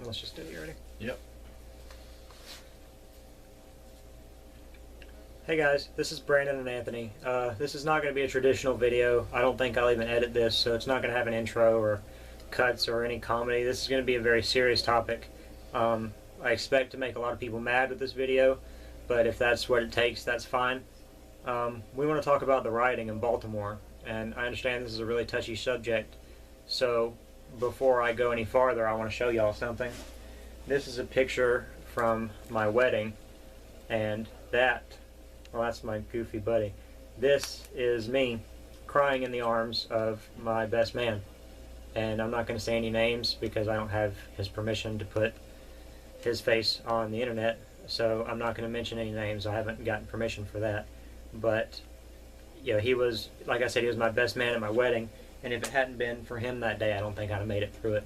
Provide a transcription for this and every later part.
Let's just do it. You ready? Yep. Hey guys, this is Brandon and Anthony. This is not going to be a traditional video. I don't think I'll even edit this, so it's not going to have an intro or cuts or any comedy. This is going to be a very serious topic. I expect to make a lot of people mad with this video, but if that's what it takes, that's fine. We want to talk about the rioting in Baltimore, and I understand this is a really touchy subject, so before I go any farther, I want to show y'all something. This is a picture from my wedding, and well, that's my goofy buddy. This is me crying in the arms of my best man. And I'm not going to say any names because I don't have his permission to put his face on the internet. So I'm not going to mention any names. I haven't gotten permission for that. But, you know, he was, like I said, he was my best man at my wedding. And if it hadn't been for him that day, I don't think I'd have made it through it.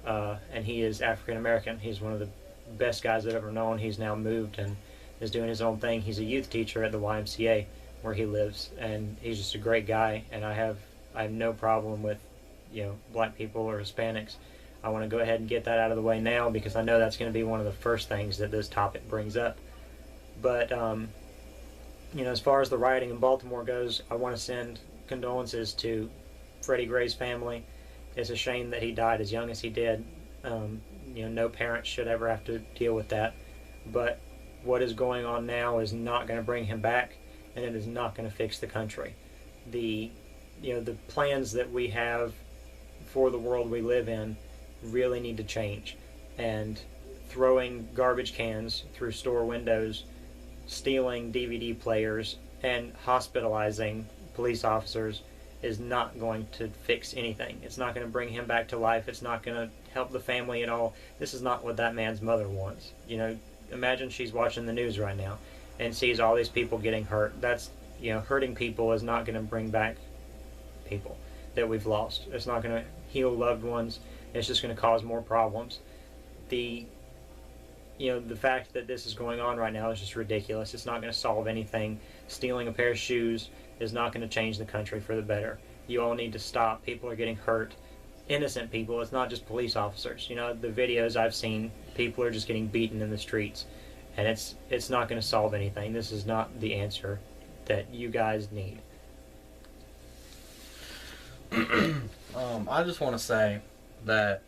And he is African American. He's one of the best guys I've ever known. He's now moved and is doing his own thing. He's a youth teacher at the YMCA where he lives, and he's just a great guy. And I have no problem with, you know, black people or Hispanics. I want to go ahead and get that out of the way now because I know that's going to be one of the first things that this topic brings up. But you know, as far as the rioting in Baltimore goes, I want to send condolences to Freddie Gray's family. It's a shame that he died as young as he did. You know, no parent should ever have to deal with that. But what is going on now is not going to bring him back, and it is not going to fix the country. The plans that we have for the world we live in really need to change. And throwing garbage cans through store windows, stealing DVD players, and hospitalizing police officers is not going to fix anything. It's not going to bring him back to life. It's not going to help the family at all. This is not what that man's mother wants. You know, imagine she's watching the news right now and sees all these people getting hurt. That's, you know, hurting people is not going to bring back people that we've lost. It's not going to heal loved ones. It's just going to cause more problems. The fact that this is going on right now is just ridiculous. It's not going to solve anything. Stealing a pair of shoes is not going to change the country for the better. You all need to stop. People are getting hurt. Innocent people. It's not just police officers. You know, the videos I've seen, people are just getting beaten in the streets, and it's not going to solve anything. This is not the answer that you guys need. I just want to say that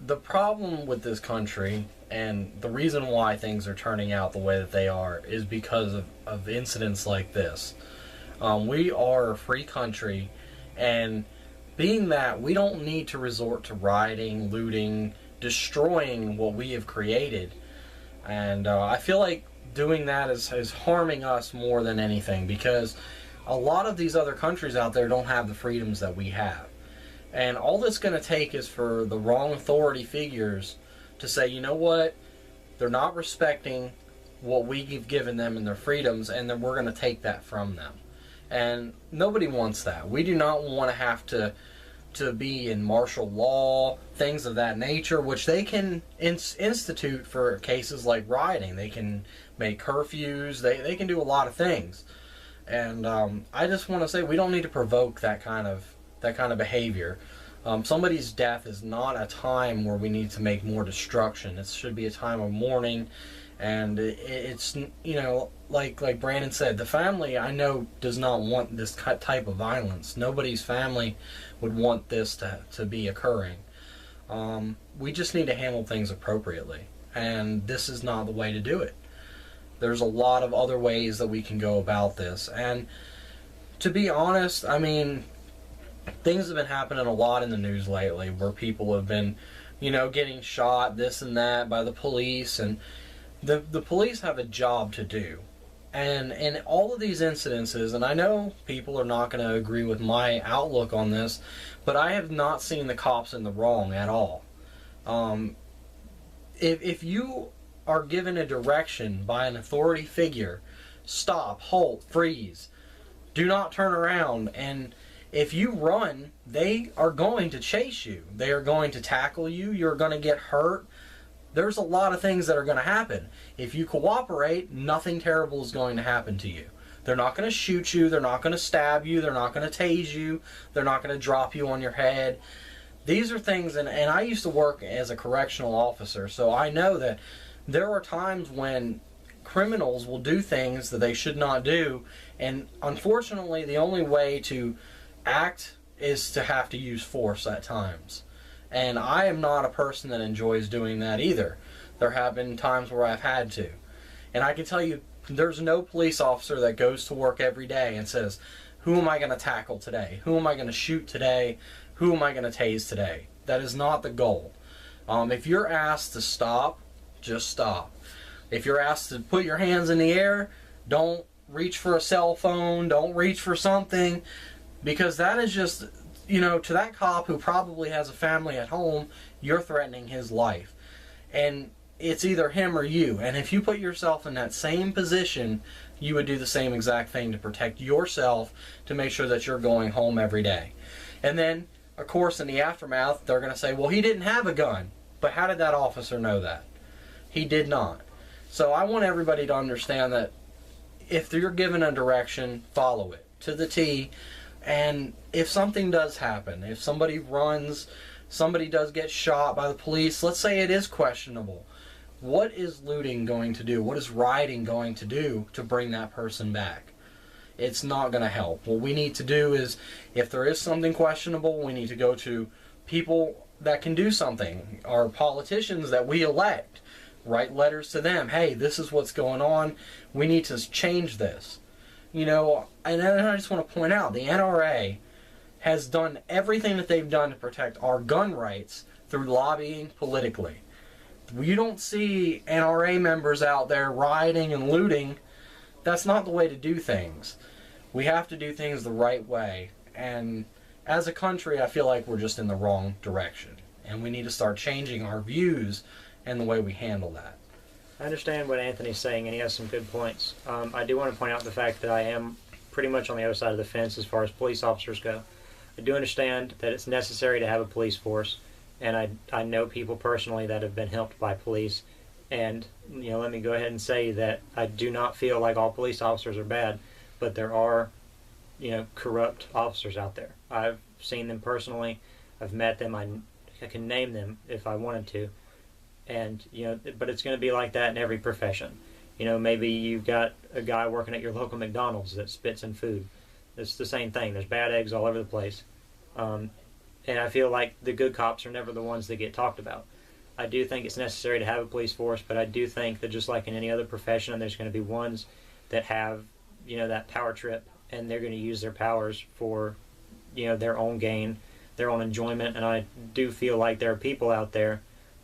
the problem with this country and the reason why things are turning out the way that they are is because of incidents like this. We are a free country, and being that we don't need to resort to rioting, looting, destroying what we have created. And I feel like doing that is harming us more than anything, because a lot of these other countries out there don't have the freedoms that we have. And all that's going to take is for the wrong authority figures to say, you know what, they're not respecting what we've given them and their freedoms, and then we're going to take that from them. And nobody wants that. We do not want to have to be in martial law, things of that nature, which they can institute for cases like rioting. They can make curfews. They can do a lot of things. And I just want to say we don't need to provoke that kind of behavior. Somebody's death is not a time where we need to make more destruction. It should be a time of mourning. And it's, you know, like Brandon said, the family, I know, does not want this type of violence. Nobody's family would want this to be occurring. We just need to handle things appropriately. And this is not the way to do it. There's a lot of other ways that we can go about this. And to be honest, I mean, things have been happening a lot in the news lately where people have been, you know, getting shot, this and that, by the police. And the police have a job to do. And in all of these incidences, and I know people are not going to agree with my outlook on this, but I have not seen the cops in the wrong at all. If you are given a direction by an authority figure, stop, halt, freeze, do not turn around, and if you run, they are going to chase you. They are going to tackle you. You're going to get hurt. There's a lot of things that are going to happen. If you cooperate, nothing terrible is going to happen to you. They're not going to shoot you. They're not going to stab you. They're not going to tase you. They're not going to drop you on your head. These are things, and I used to work as a correctional officer, so I know that there are times when criminals will do things that they should not do, and unfortunately the only way to act is to have to use force at times. And I am not a person that enjoys doing that either. There have been times where I've had to. And I can tell you, there's no police officer that goes to work every day and says, who am I going to tackle today? Who am I going to shoot today? Who am I going to tase today? That is not the goal. If you're asked to stop, just stop. If you're asked to put your hands in the air, don't reach for a cell phone, don't reach for something, because that is just, to that cop who probably has a family at home, you're threatening his life. And it's either him or you. And if you put yourself in that same position, you would do the same exact thing to protect yourself, to make sure that you're going home every day. And then, of course, in the aftermath, they're going to say, well, he didn't have a gun. But how did that officer know that? He did not. So I want everybody to understand that if you're given a direction, follow it to the T. And if something does happen, if somebody runs, somebody does get shot by the police, let's say it is questionable, what is looting going to do? What is rioting going to do to bring that person back? It's not going to help. What we need to do is, if there is something questionable, we need to go to people that can do something. Our politicians that we elect, write letters to them. Hey, this is what's going on. We need to change this. And I just want to point out, the NRA has done everything that they've done to protect our gun rights through lobbying politically. You don't see NRA members out there rioting and looting. That's not the way to do things. We have to do things the right way. And as a country, I feel like we're just in the wrong direction. And we need to start changing our views and the way we handle that. I understand what Anthony's saying, and he has some good points. I do want to point out the fact that I am pretty much on the other side of the fence as far as police officers go. I do understand that it's necessary to have a police force, and I know people personally that have been helped by police. And let me go ahead and say that I do not feel like all police officers are bad, but there are corrupt officers out there. I've seen them personally. I've met them. I can name them if I wanted to. And but it's going to be like that in every profession. Maybe you've got a guy working at your local McDonald's that spits in food. It's the same thing. There's bad eggs all over the place. And I feel like the good cops are never the ones that get talked about. I do think it's necessary to have a police force, but I do think that just like in any other profession, there's going to be ones that have, that power trip, and they're going to use their powers for, their own gain, their own enjoyment. And I do feel like there are people out there,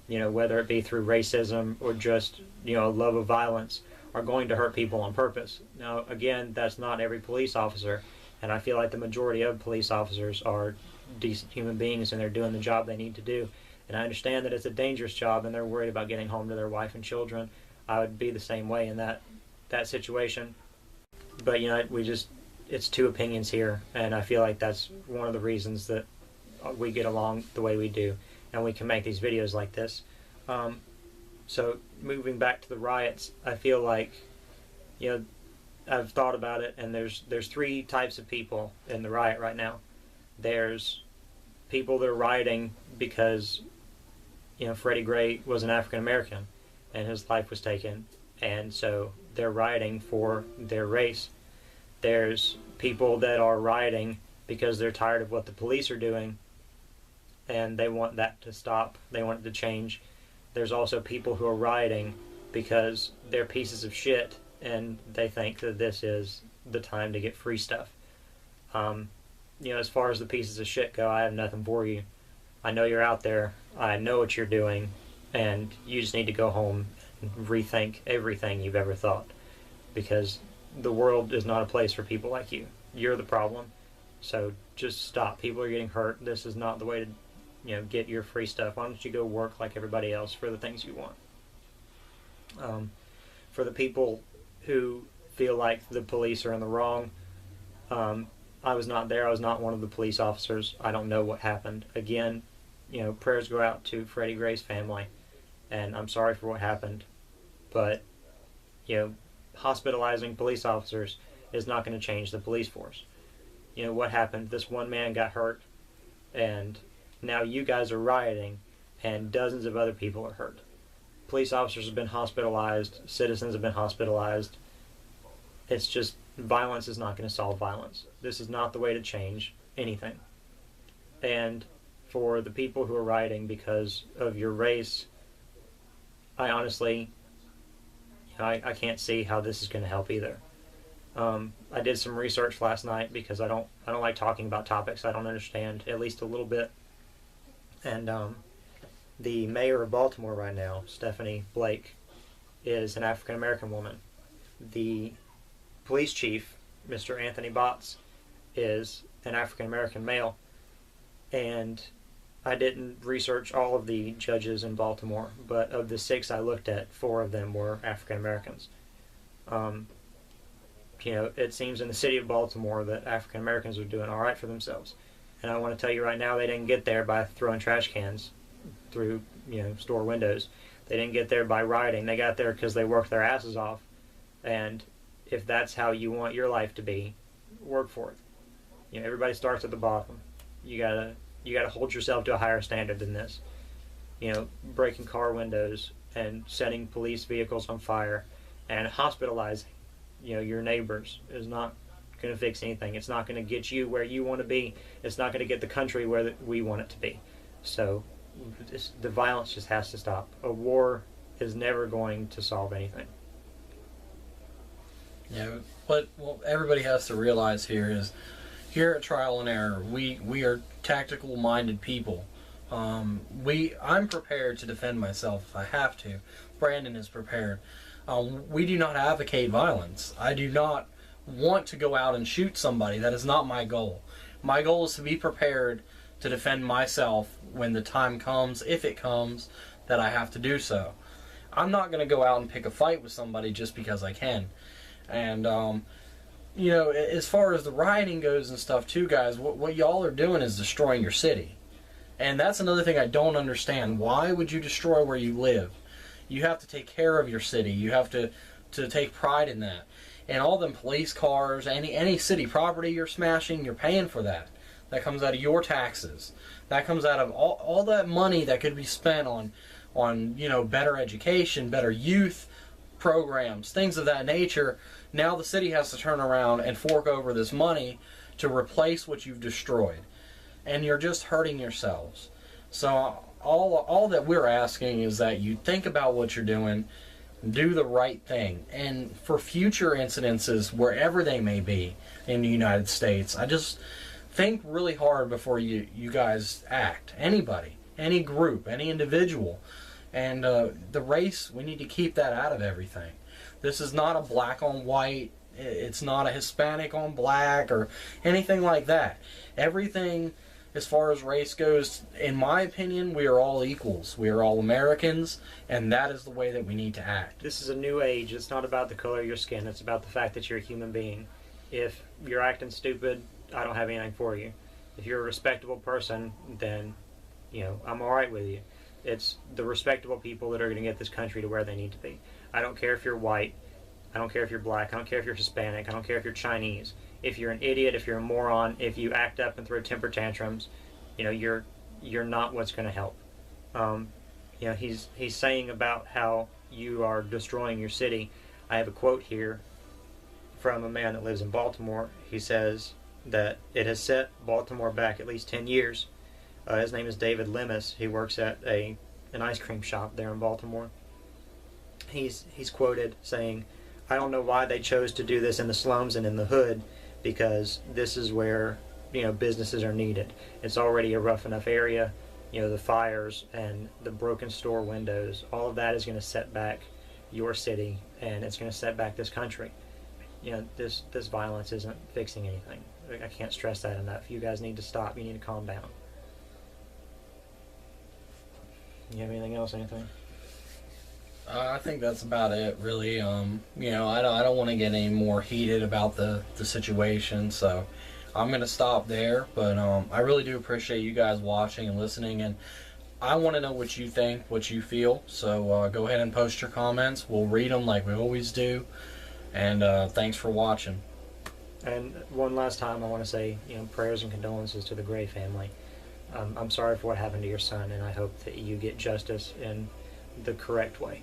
whether it be through racism or just, love of violence, are going to hurt people on purpose. Now, again, that's not every police officer, and I feel like the majority of police officers are decent human beings and they're doing the job they need to do. And I understand that it's a dangerous job and they're worried about getting home to their wife and children. I would be the same way in that situation. But, it's two opinions here, and I feel like that's one of the reasons that we get along the way we do, and we can make these videos like this. So moving back to the riots, I feel like, I've thought about it, and there's three types of people in the riot right now. There's people that are rioting because, Freddie Gray was an African American, and his life was taken, and so they're rioting for their race. There's people that are rioting because they're tired of what the police are doing, and they want that to stop. They want it to change. There's also people who are rioting because they're pieces of shit, and they think that this is the time to get free stuff. As far as the pieces of shit go, I have nothing for you. I know you're out there. I know what you're doing, and you just need to go home and rethink everything you've ever thought, because the world is not a place for people like you. You're the problem. So just stop. People are getting hurt. This is not the way to, get your free stuff. Why don't you go work like everybody else for the things you want? For the people who feel like the police are in the wrong, I was not there. I was not one of the police officers. I don't know what happened. Again, prayers go out to Freddie Gray's family, and I'm sorry for what happened. But, hospitalizing police officers is not going to change the police force. What happened? This one man got hurt, and Now you guys are rioting, and dozens of other people are hurt. Police officers have been hospitalized, citizens have been hospitalized. It's just, violence is not going to solve violence. This is not the way to change anything. And for the people who are rioting because of your race, I honestly, I can't see how this is going to help either. I did some research last night because I don't like talking about topics I don't understand, at least a little bit. And the mayor of Baltimore right now, Stephanie Blake, is an African American woman. The police chief, Mr. Anthony Botts, is an African American male. And I didn't research all of the judges in Baltimore, but of the 6 I looked at, 4 of them were African Americans. It seems in the city of Baltimore that African Americans are doing all right for themselves. And I want to tell you right now, they didn't get there by throwing trash cans through, store windows. They didn't get there by rioting. They got there because they worked their asses off. And if that's how you want your life to be, work for it. Everybody starts at the bottom. You gotta hold yourself to a higher standard than this. Breaking car windows and setting police vehicles on fire and hospitalizing, your neighbors is not going to fix anything. It's not going to get you where you want to be. It's not going to get the country where we want it to be. So the violence just has to stop. A war is never going to solve anything. Yeah, what everybody has to realize here is, here at Trial and Error, we are tactical-minded people. I'm prepared to defend myself if I have to. Brandon is prepared. We do not advocate violence. I do not want to go out and shoot somebody. That is not my goal. My goal is to be prepared to defend myself when the time comes, if it comes, that I have to do so. I'm not going to go out and pick a fight with somebody just because I can. And, as far as the rioting goes and stuff too, guys, what y'all are doing is destroying your city. And that's another thing I don't understand. Why would you destroy where you live? You have to take care of your city. You have to take pride in that. And all them police cars, any city property you're smashing, you're paying for that. That comes out of your taxes. That comes out of all that money that could be spent on better education, better youth programs, things of that nature. Now the city has to turn around and fork over this money to replace what you've destroyed. And you're just hurting yourselves. So all that we're asking is that you think about what you're doing, do the right thing. And for future incidences, wherever they may be in the United States, I just think really hard before you guys act. Anybody, any group, any individual. And the race, we need to keep that out of everything. This is not a black on white. It's not a Hispanic on black or anything like that. Everything, as far as race goes, in my opinion, we are all equals. We are all Americans, and that is the way that we need to act. This is a new age. It's not about the color of your skin. It's about the fact that you're a human being. If you're acting stupid, I don't have anything for you. If you're a respectable person, then, I'm all right with you. It's the respectable people that are going to get this country to where they need to be. I don't care if you're white. I don't care if you're black. I don't care if you're Hispanic. I don't care if you're Chinese. If you're an idiot, if you're a moron, if you act up and throw temper tantrums, you're not what's going to help. He's saying about how you are destroying your city. I have a quote here from a man that lives in Baltimore. He says that it has set Baltimore back at least 10 years. His name is David Lemus. He works at an ice cream shop there in Baltimore. He's quoted saying, "I don't know why they chose to do this in the slums and in the hood, because this is where businesses are needed. It's already a rough enough area. The fires and the broken store windows, all of that is going to set back your city, and it's going to set back this country. This violence isn't fixing anything. I can't stress that enough. You guys need to stop. You need to calm down." You have anything else? Anything? I think that's about it, really. I don't want to get any more heated about the situation, so I'm going to stop there. But I really do appreciate you guys watching and listening, and I want to know what you think, what you feel. So go ahead and post your comments. We'll read them like we always do. And thanks for watching. And one last time, I want to say, prayers and condolences to the Gray family. I'm sorry for what happened to your son, and I hope that you get justice in the correct way.